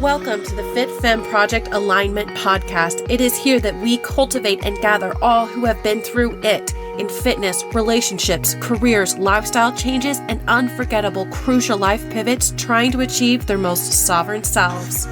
Welcome to the Fit Femme Project Alignment Podcast. It is here that we cultivate and gather all who have been through it in fitness, relationships, careers, lifestyle changes, and unforgettable crucial life pivots trying to achieve their most sovereign selves.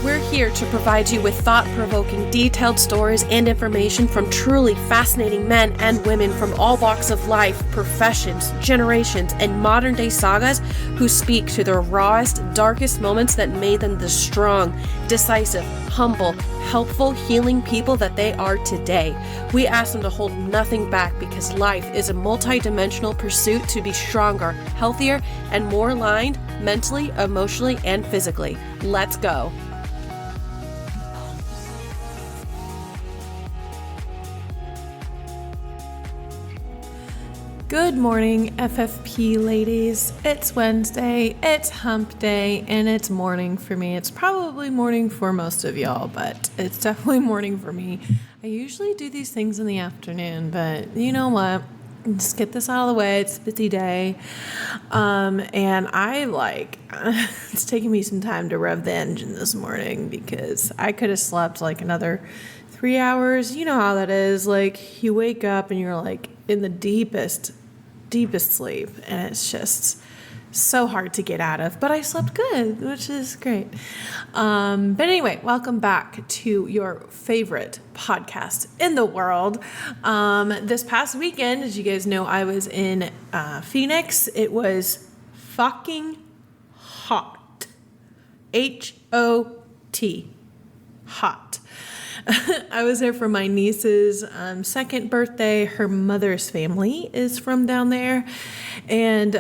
We're here to provide you with thought-provoking, detailed stories and information from truly fascinating men and women from all walks of life, professions, generations, and modern-day sagas who speak to their rawest, darkest moments that made them the strong, decisive, humble, helpful, healing people that they are today. We ask them to hold nothing back because life is a multi-dimensional pursuit to be stronger, healthier, and more aligned mentally, emotionally, and physically. Let's go. Good morning, FFP ladies. It's Wednesday, it's hump day, and it's morning for me. It's probably morning for most of y'all, but it's definitely morning for me. I usually do these things in the afternoon, but you know what? Just get this out of the way. It's a busy day. And it's taking me some time to rev the engine this morning because I could have slept like another 3 hours. You know how that is. Like, you wake up and you're like in the deepest sleep, and it's just so hard to get out of. But I slept good, which is great. But anyway, welcome back to your favorite podcast in the world. This past weekend, as you guys know, I was in Phoenix. It was fucking hot. H-O-T. Hot. I was there for my niece's second birthday. Her mother's family is from down there, and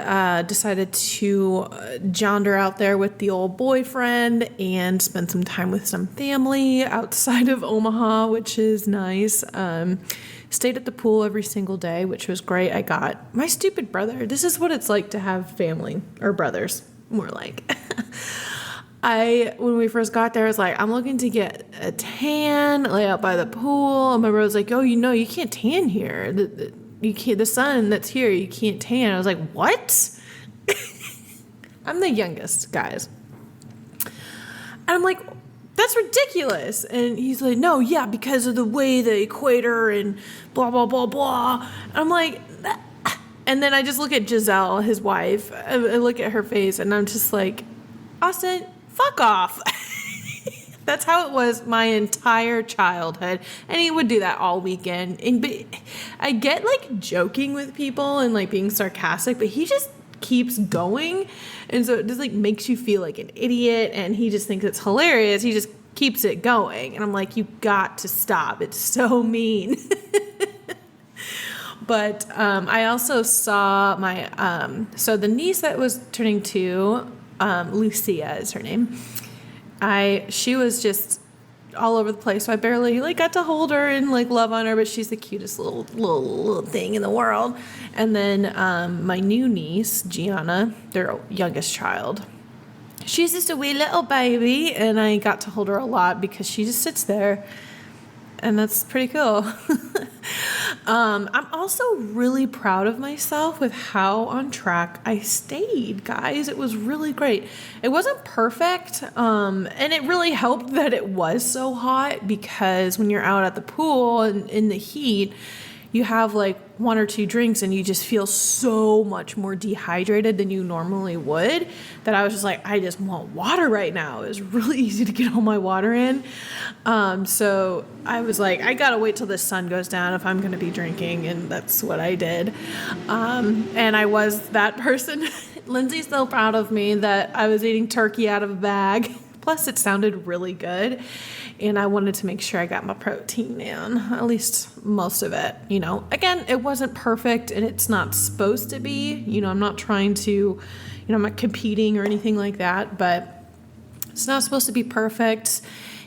decided to jaunder out there with the old boyfriend and spend some time with some family outside of Omaha, which is nice. Stayed at the pool every single day, which was great. I got my stupid brother. This is what it's like to have family, or brothers, more like. When we first got there, I was like, I'm looking to get a tan, lay out by the pool. And my brother was like, oh, you can't tan here. The sun that's here, you can't tan. I was like, what? I'm the youngest, guys. And I'm like, that's ridiculous. And he's like, no, yeah, because of the way the equator and blah, blah, blah, blah. And I'm like, and then I just look at Giselle, his wife. I look at her face, and I'm just like, Austin, fuck off. That's how it was my entire childhood. And he would do that all weekend. But I get like joking with people and like being sarcastic, but he just keeps going. And so it just like makes you feel like an idiot. And he just thinks it's hilarious. He just keeps it going. And I'm like, you got to stop. It's so mean. But I also saw my, so the niece that was turning 2, Lucia is her name. She was just all over the place, so I barely like got to hold her and like love on her, but she's the cutest little thing in the world. And then my new niece, Gianna, their youngest child, she's just a wee little baby, and I got to hold her a lot because she just sits there, and that's pretty cool. I'm also really proud of myself with how on track I stayed, guys. It was really great. It wasn't perfect, and it really helped that it was so hot, because when you're out at the pool and in the heat, you have like 1 or 2 drinks and you just feel so much more dehydrated than you normally would, that I was just like, I just want water right now. It was really easy to get all my water in. So I was like, I gotta wait till the sun goes down if I'm gonna be drinking, and that's what I did. And I was that person. Lindsay's so proud of me that I was eating turkey out of a bag. Plus it sounded really good. And I wanted to make sure I got my protein in, at least most of it. You know, again, it wasn't perfect, and it's not supposed to be. You know, I'm not trying to, I'm not competing or anything like that, but it's not supposed to be perfect.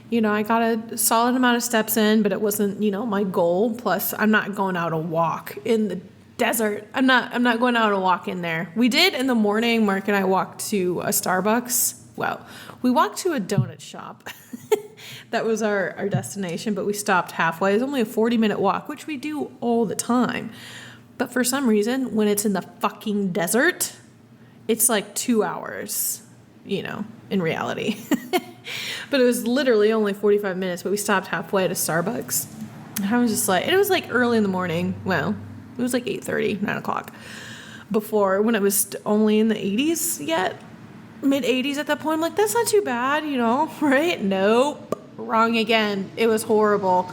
You know, I got a solid amount of steps in, but it wasn't, my goal. Plus, I'm not going out a walk in the desert. I'm not going out a walk in there. We did in the morning. Mark and I walked to a Starbucks. Well, we walked to a donut shop. That was our destination, but we stopped halfway. It was only a 40-minute walk, which we do all the time. But for some reason, when it's in the fucking desert, it's like 2 hours. in reality. But it was literally only 45 minutes, but we stopped halfway at a Starbucks. And I was just like, and it was like early in the morning. Well, it was like 8:30, 9 o'clock. Before, when it was only in the 80s yet, mid 80s at that point. I'm like, that's not too bad, right? Nope. Wrong again. It was horrible.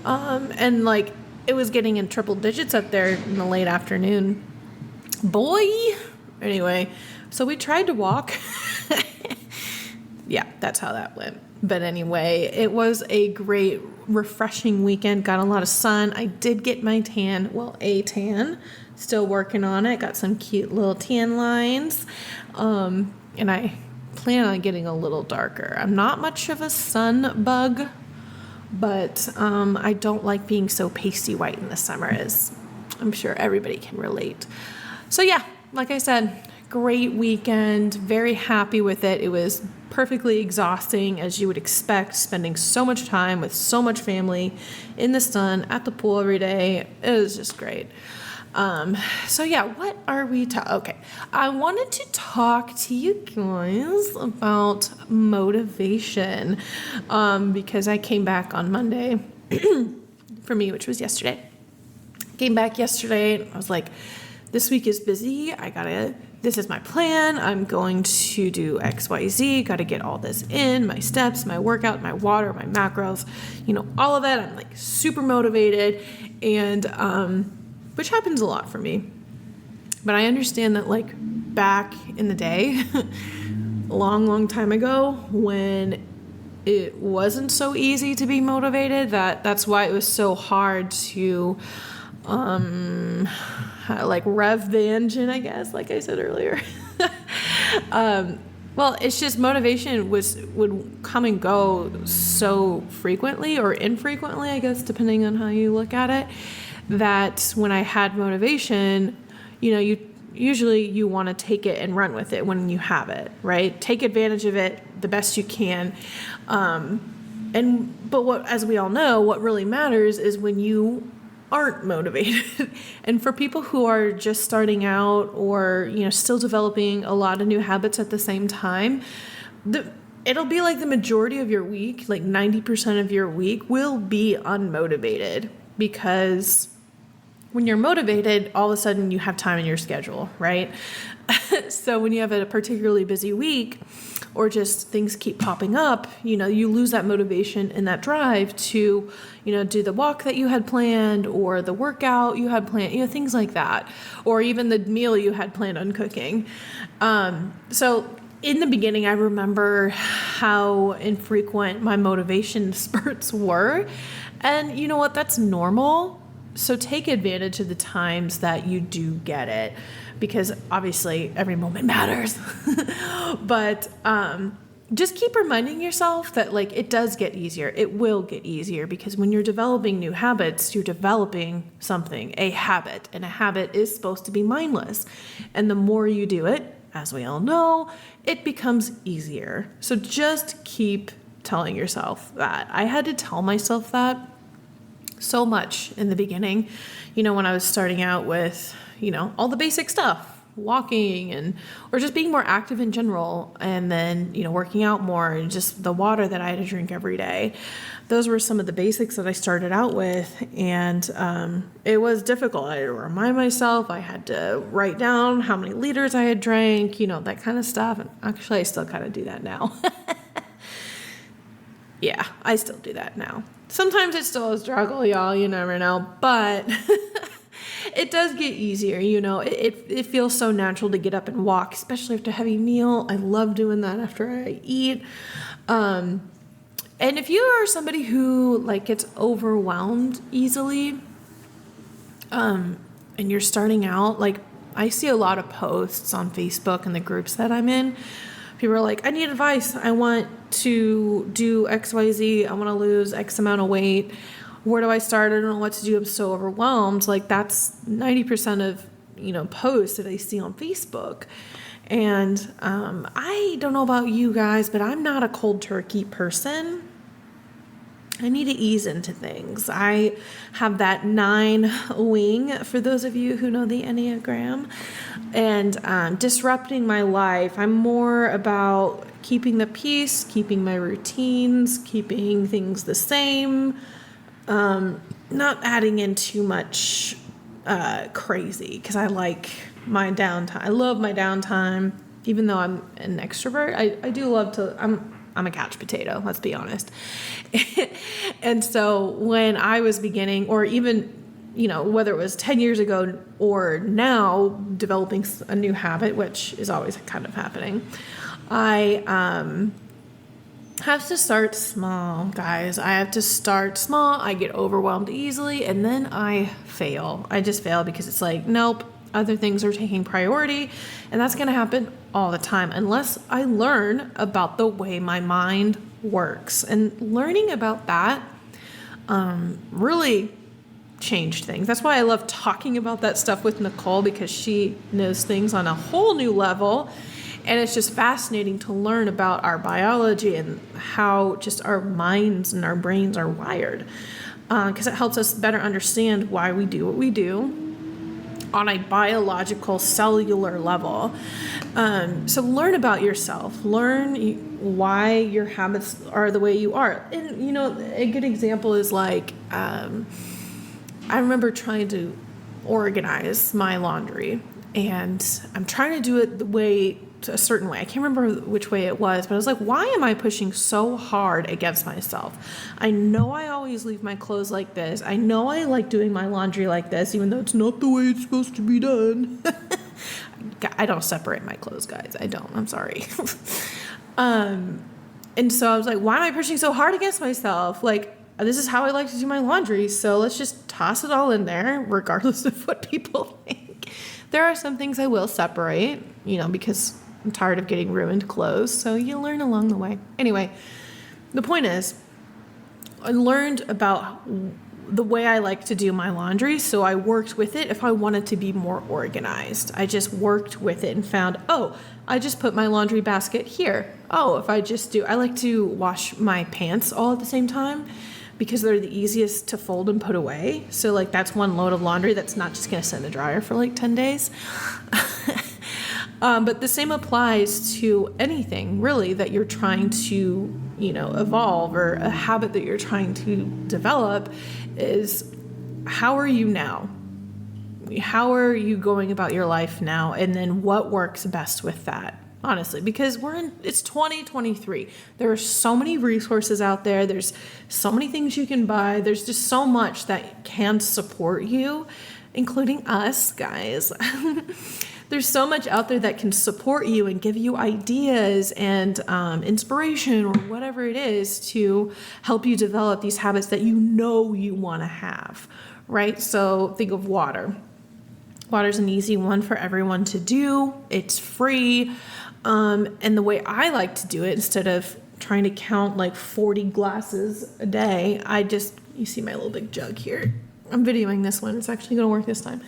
And like, it was getting in triple digits up there in the late afternoon. Boy. Anyway, so we tried to walk. Yeah, that's how that went. But anyway, it was a great, refreshing weekend. Got a lot of sun. I did get my tan. Well, a tan. Still working on it. Got some cute little tan lines. And I plan on getting a little darker. I'm not much of a sun bug, but I don't like being so pasty white in the summer, as I'm sure everybody can relate. So yeah, like I said, great weekend. Very happy with it. It was perfectly exhausting, as you would expect, spending so much time with so much family in the sun at the pool every day. It was just great. So yeah, what are we okay. I wanted to talk to you guys about motivation, because I came back on Monday for me, which was yesterday. Came back yesterday. I was like, this week is busy. This is my plan. I'm going to do XYZ. Got to get all this in, my steps, my workout, my water, my macros, all of that. I'm like super motivated, and, which happens a lot for me. But I understand that like back in the day, a long, long time ago, when it wasn't so easy to be motivated, that's why it was so hard to, like rev the engine, I guess, like I said earlier. Well, it's just motivation would come and go so frequently or infrequently, I guess, depending on how you look at it, that when I had motivation, you usually want to take it and run with it when you have it, right? Take advantage of it the best you can. But as we all know, what really matters is when you aren't motivated. And for people who are just starting out or, still developing a lot of new habits at the same time, it'll be like the majority of your week, like 90% of your week will be unmotivated, because when you're motivated, all of a sudden you have time in your schedule, right? So when you have a particularly busy week, or just things keep popping up, you lose that motivation and that drive to, do the walk that you had planned, or the workout you had planned, things like that, or even the meal you had planned on cooking. So in the beginning, I remember how infrequent my motivation spurts were. And you know what? That's normal. So take advantage of the times that you do get it, because obviously every moment matters. But just keep reminding yourself that like it does get easier. It will get easier, because when you're developing new habits, you're developing something, a habit, and a habit is supposed to be mindless. And the more you do it, as we all know, it becomes easier. So just keep telling yourself that. I had to tell myself that so much in the beginning, when I was starting out with, all the basic stuff, walking or just being more active in general. And then, working out more, and just the water that I had to drink every day. Those were some of the basics that I started out with. And it was difficult. I had to remind myself. I had to write down how many liters I had drank, that kind of stuff. And actually, I still kind of do that now. Yeah, I still do that now. Sometimes it's still a struggle, y'all. You never know. But it does get easier, It feels so natural to get up and walk, especially after a heavy meal. I love doing that after I eat. And if you are somebody who gets overwhelmed easily, and you're starting out, I see a lot of posts on Facebook and the groups that I'm in. People are like, I need advice. I want to do XYZ. I want to lose X amount of weight. Where do I start? I don't know what to do. I'm so overwhelmed. That's 90% of, posts that I see on Facebook. And I don't know about you guys, but I'm not a cold turkey person. I need to ease into things. I have that 9 wing, for those of you who know the Enneagram, and disrupting my life. I'm more about keeping the peace, keeping my routines, keeping things the same, not adding in too much crazy, because I like my downtime. I love my downtime, even though I'm an extrovert. I do love to, I'm a couch potato, let's be honest. And so when I was beginning, or even, whether it was 10 years ago or now, developing a new habit, which is always kind of happening, I have to start small, guys. I have to start small. I get overwhelmed easily, and then I fail. I just fail because it's like, nope, other things are taking priority, and that's going to happen all the time unless I learn about the way my mind works. And learning about that really changed things. That's why I love talking about that stuff with Nicole, because she knows things on a whole new level. And it's just fascinating to learn about our biology and how just our minds and our brains are wired, because it helps us better understand why we do what we do on a biological cellular level. So learn about yourself. Learn why your habits are the way you are. And, a good example is like, I remember trying to organize my laundry, and I'm trying to do it a certain way. I can't remember which way it was, but I was like, why am I pushing so hard against myself? I know I always leave my clothes like this. I know I like doing my laundry like this, even though it's not the way it's supposed to be done. I don't separate my clothes, guys. I don't. I'm sorry. And so I was like, why am I pushing so hard against myself? Like, this is how I like to do my laundry, so let's just toss it all in there, regardless of what people think. There are some things I will separate, because I'm tired of getting ruined clothes, so you learn along the way. Anyway, the point is, I learned about the way I like to do my laundry, so I worked with it if I wanted to be more organized. I just worked with it and found, I just put my laundry basket here. I like to wash my pants all at the same time, because they're the easiest to fold and put away. So like that's one load of laundry that's not just going to sit in the dryer for like 10 days. But the same applies to anything really that you're trying to, evolve, or a habit that you're trying to develop is, how are you now? How are you going about your life now? And then what works best with that? Honestly, because it's 2023. There are so many resources out there. There's so many things you can buy. There's just so much that can support you, including us, guys. There's so much out there that can support you and give you ideas and inspiration, or whatever it is, to help you develop these habits that you want to have, right? So think of water. Water's an easy one for everyone to do. It's free. And the way I like to do it, instead of trying to count like 40 glasses a day, you see my little big jug here. I'm videoing this one. It's actually going to work this time.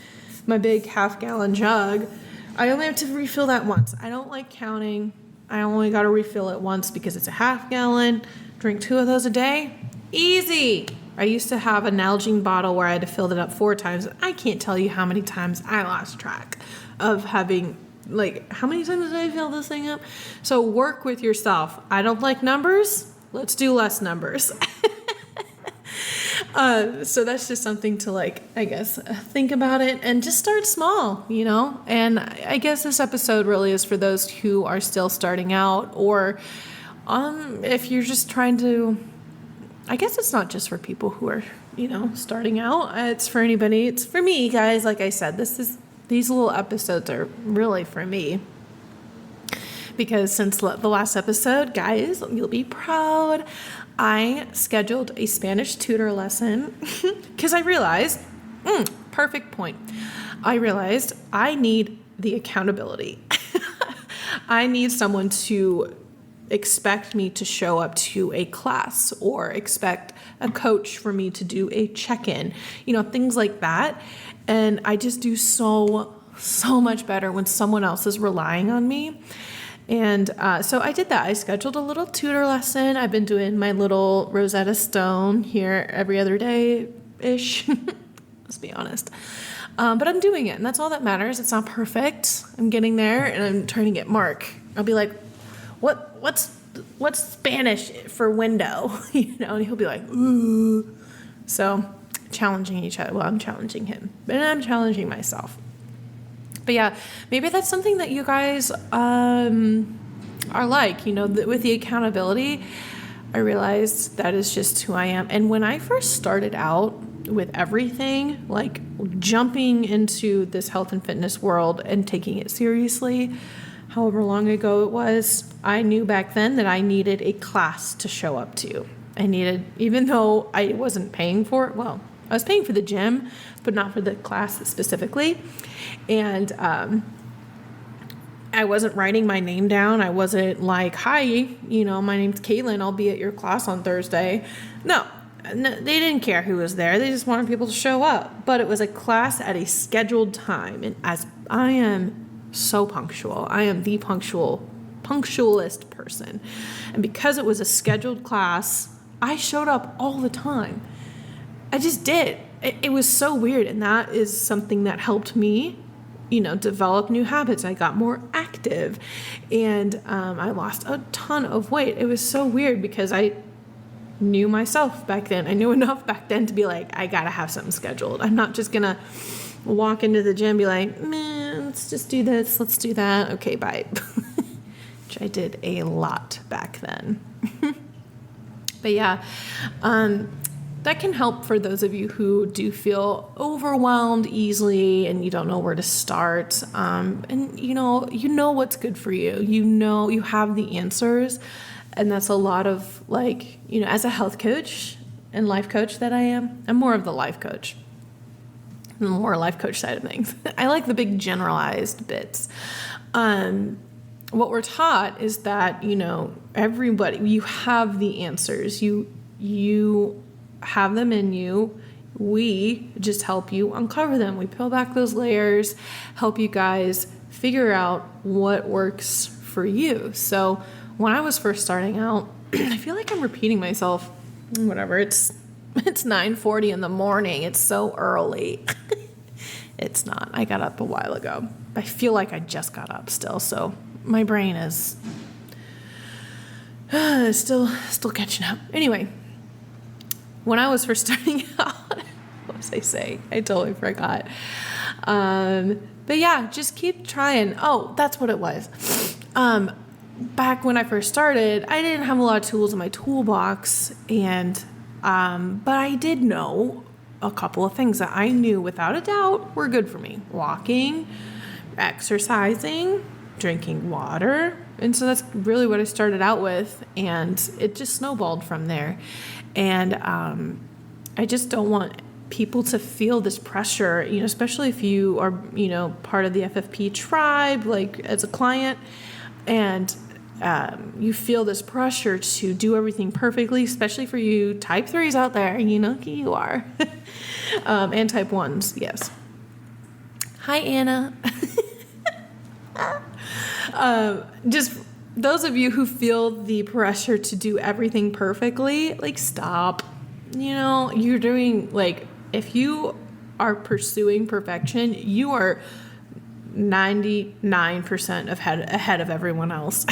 My big half-gallon jug. I only have to refill that once. I don't like counting. I only got to refill it once because it's a half-gallon. Drink 2 of those a day. Easy. I used to have a Nalgene bottle where I had to fill it up 4 times. I can't tell you how many times I lost track of having, how many times did I fill this thing up? So work with yourself. I don't like numbers. Let's do less numbers. So that's just something to think about it, and just start small, and I guess this episode really is for those who are still starting out, or if you're just trying to, I guess it's not just for people who are, starting out. It's for anybody. It's for me, guys. Like I said, these little episodes are really for me, because since the last episode, guys, you'll be proud, I scheduled a Spanish tutor lesson because I realized, perfect point. I realized I need the accountability. I need someone to expect me to show up to a class, or expect a coach for me to do a check-in, things like that. And I just do so much better when someone else is relying on me. And so I did that. I scheduled a little tutor lesson. I've been doing my little Rosetta Stone here every other day-ish. Let's be honest. But I'm doing it, and that's all that matters. It's not perfect. I'm getting there, and I'm trying to get Mark. I'll be like, what's Spanish for window? And he'll be like, ooh. So challenging each other. Well, I'm challenging him, but I'm challenging myself. But yeah, maybe that's something that you guys are like, with the accountability. I realized that is just who I am. And when I first started out with everything, like jumping into this health and fitness world and taking it seriously, however long ago it was, I knew back then that I needed a class to show up to. Even though I wasn't paying for it, well, I was paying for the gym, but not for the class specifically. And I wasn't writing my name down. I wasn't like, hi, my name's Katelynn. I'll be at your class on Thursday. No, they didn't care who was there. They just wanted people to show up. But it was a class at a scheduled time. And as I am so punctual, I am the punctualist person. And because it was a scheduled class, I showed up all the time. I just did. It was so weird. And that is something that helped me, develop new habits. I got more active, and I lost a ton of weight. It was so weird because I knew myself back then. I knew enough back then to be like, I gotta have something scheduled. I'm not just gonna walk into the gym and be like, man, let's just do this. Let's do that. Okay, bye. Which I did a lot back then. But yeah, that can help for those of you who do feel overwhelmed easily and you don't know where to start. And you know what's good for you. You have the answers. And that's a lot of as a health coach and life coach that I am, I'm more of the life coach. The more life coach side of things. I like the big generalized bits. What we're taught is that, everybody, you have the answers. You have them in you. We just help you uncover them. We peel back those layers, help you guys figure out what works for you. So when I was first starting out, I feel like I'm repeating myself. Whatever, it's 9:40 in the morning. It's so early. It's not. I got up a while ago. I feel like I just got up still, so my brain is still catching up. Anyway, when I was first starting out, what was I saying? I totally forgot. But yeah, just keep trying. Oh, that's what it was. Back when I first started, I didn't have a lot of tools in my toolbox, and but I did know a couple of things that I knew without a doubt were good for me. Walking, exercising, drinking water. And so that's really what I started out with, and it just snowballed from there. And I just don't want people to feel this pressure, especially if you are, part of the FFP tribe, like as a client, and you feel this pressure to do everything perfectly, especially for you type 3s out there, you are. And type 1s, yes. Hi, Anna. Just those of you who feel the pressure to do everything perfectly, stop. You're doing, if you are pursuing perfection, you are 99% ahead of everyone else.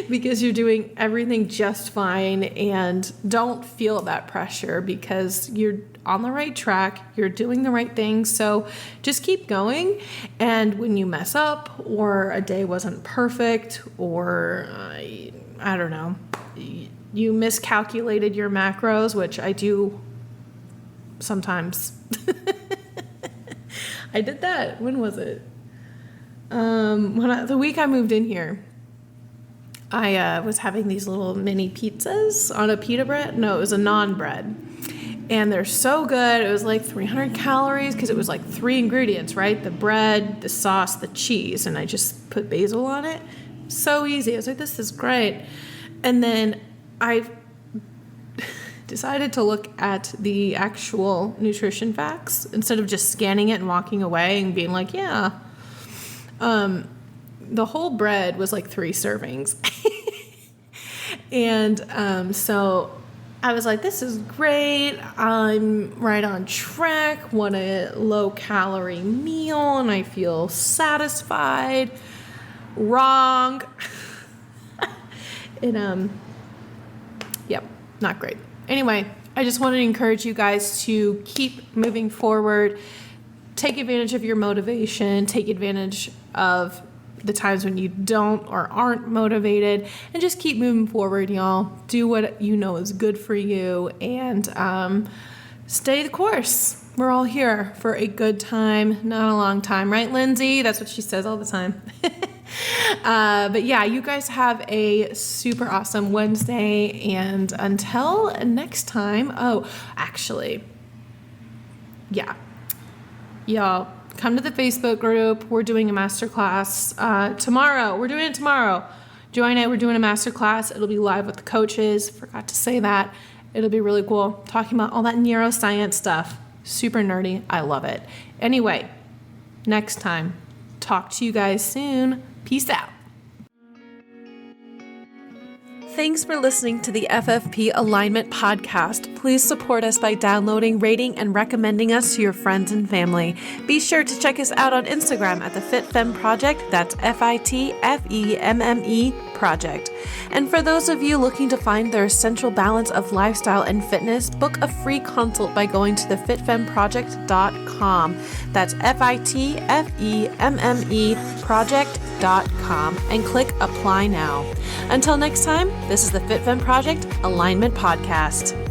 Because you're doing everything just fine, and don't feel that pressure because you're on the right track, you're doing the right things. So just keep going. And when you mess up, or a day wasn't perfect, or I don't know, you miscalculated your macros, which I do sometimes. I did that. When was it? The week I moved in here, I was having these little mini pizzas on a pita bread. No, it was a naan bread. And they're so good. It was 300 calories because it was 3 ingredients, right? The bread, the sauce, the cheese. And I just put basil on it. So easy. I was like, this is great. And then I decided to look at the actual nutrition facts instead of just scanning it and walking away and being like, yeah. the whole bread was like 3 servings. And so I was like, this is great. I'm right on track. Want a low-calorie meal, and I feel satisfied. Wrong. And, yep, not great. Anyway, I just wanted to encourage you guys to keep moving forward. Take advantage of your motivation. Take advantage of the times when you don't or aren't motivated, and just keep moving forward, y'all. Do what you know is good for you, and stay the course. We're all here for a good time, not a long time, right, Lindsay? That's what she says all the time. But yeah, you guys have a super awesome Wednesday, and until next time, yeah, y'all, come to the Facebook group. We're doing a masterclass tomorrow. We're doing it tomorrow. Join it. We're doing a masterclass. It'll be live with the coaches. Forgot to say that. It'll be really cool. Talking about all that neuroscience stuff. Super nerdy. I love it. Anyway, next time. Talk to you guys soon. Peace out. Thanks for listening to the FFP Alignment Podcast. Please support us by downloading, rating, and recommending us to your friends and family. Be sure to check us out on Instagram at the FitFemme Project. That's FITFEMME Project. And for those of you looking to find their essential balance of lifestyle and fitness, book a free consult by going to thefitfemmeproject.com. That's FITFEMME Project.com and click Apply Now. Until next time, this is the FitFemme Project Alignment Podcast.